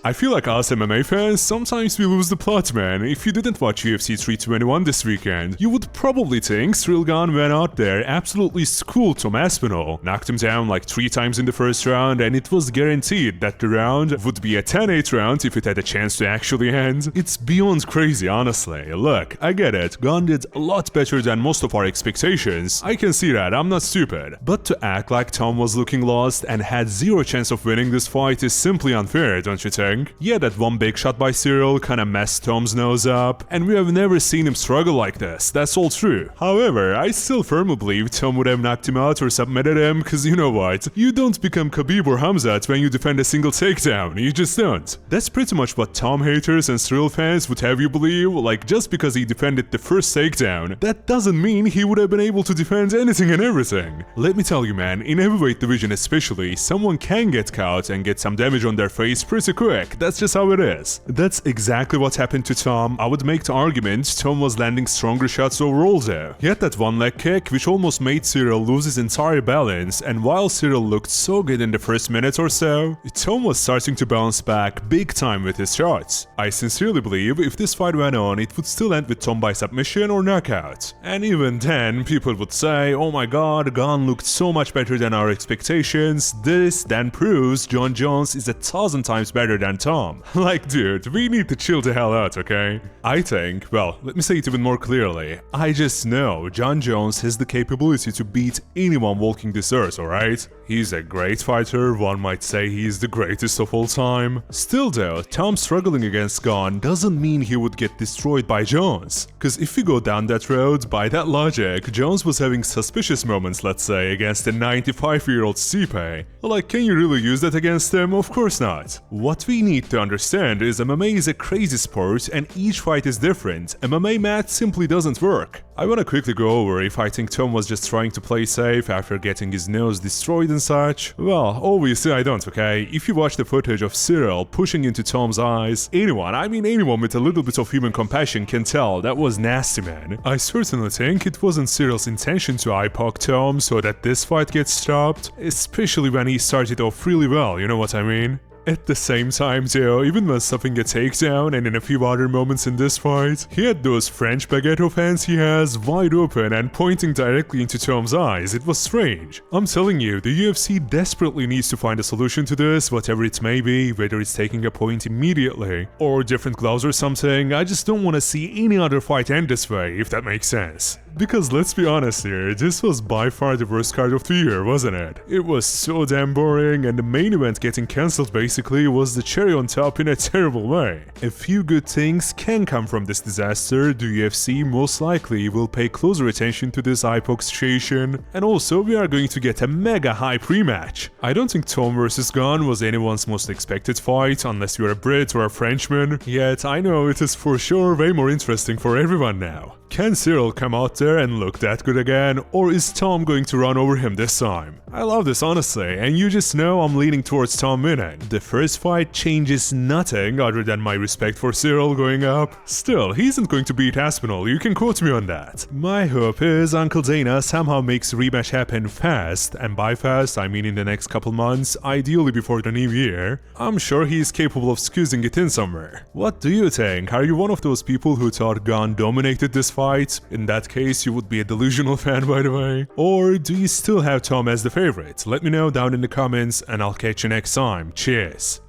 I feel like us MMA fans, sometimes we lose the plot, man. If you didn't watch UFC 321 this weekend, you would probably think Ciryl Gane went out there, absolutely schooled Tom Aspinall, knocked him down like 3 times in the first round, and it was guaranteed that the round would be a 10-8 round if it had a chance to actually end. It's beyond crazy, honestly. Look, I get it, Gane did a lot better than most of our expectations. I can see that, I'm not stupid. But to act like Tom was looking lost and had zero chance of winning this fight is simply unfair, don't you think? Yeah, that one big shot by Ciryl kinda messed Tom's nose up, and we have never seen him struggle like this, that's all true. However, I still firmly believe Tom would have knocked him out or submitted him, cause you know what, you don't become Khabib or Hamzat when you defend a single takedown, you just don't. That's pretty much what Tom haters and Ciryl fans would have you believe, like just because he defended the first takedown, that doesn't mean he would have been able to defend anything and everything. Let me tell you man, in heavyweight division especially, someone can get caught and get some damage on their face pretty quick. That's just how it is. That's exactly what happened to Tom. I would make the argument Tom was landing stronger shots overall though. He had that one leg kick which almost made Ciryl lose his entire balance, and while Ciryl looked so good in the first minute or so, Tom was starting to bounce back big time with his shots. I sincerely believe if this fight went on, it would still end with Tom by submission or knockout. And even then, people would say, oh my god, Gane looked so much better than our expectations. This then proves Jon Jones is 1,000 times better than Tom. Like dude, we need to chill the hell out, okay? I think, well, let me say it even more clearly. I just know Jon Jones has the capability to beat anyone walking this earth, alright? He's a great fighter, one might say he's the greatest of all time. Still though, Tom struggling against Gane doesn't mean he would get destroyed by Jones. Cause if we go down that road, by that logic, Jones was having suspicious moments, let's say, against a 95-year-old Stipe. Like, can you really use that against him? Of course not. What we need to understand is MMA is a crazy sport and each fight is different. MMA math simply doesn't work. I wanna quickly go over if I think Tom was just trying to play safe after getting his nose destroyed and such. Well, obviously I don't, okay? If you watch the footage of Ciryl pushing into Tom's eyes, anyone with a little bit of human compassion can tell that was nasty, man. I certainly think it wasn't Cyryl's intention to eye-poke Tom so that this fight gets stopped, especially when he started off really well, you know what I mean? At the same time though, even when stuffing a takedown and in a few other moments in this fight, he had those French baguette of hands he has wide open and pointing directly into Tom's eyes. It was strange. I'm telling you, the UFC desperately needs to find a solution to this, whatever it may be, whether it's taking a point immediately or different gloves or something. I just don't want to see any other fight end this way, if that makes sense. Because let's be honest here, this was by far the worst card of the year, wasn't it? It was so damn boring, and the main event getting cancelled basically was the cherry on top in a terrible way. A few good things can come from this disaster. The UFC most likely will pay closer attention to this eye-poke situation, and also we are going to get a mega hype rematch. I don't think Tom vs Gane was anyone's most expected fight, unless you're a Brit or a Frenchman, yet I know it is for sure way more interesting for everyone now. Can Ciryl come out there and look that good again, or is Tom going to run over him this time? I love this honestly, and you just know I'm leaning towards Tom winning. The first fight changes nothing other than my respect for Ciryl going up. Still, he isn't going to beat Aspinall, you can quote me on that. My hope is Uncle Dana somehow makes Rematch happen fast, and by fast I mean in the next couple months, ideally before the new year. I'm sure he's capable of squeezing it in somewhere. What do you think? Are you one of those people who thought Gane dominated this fight? In that case, you would be a delusional fan, by the way. Or do you still have Tom as the favorite? Let me know down in the comments and I'll catch you next time. Cheers!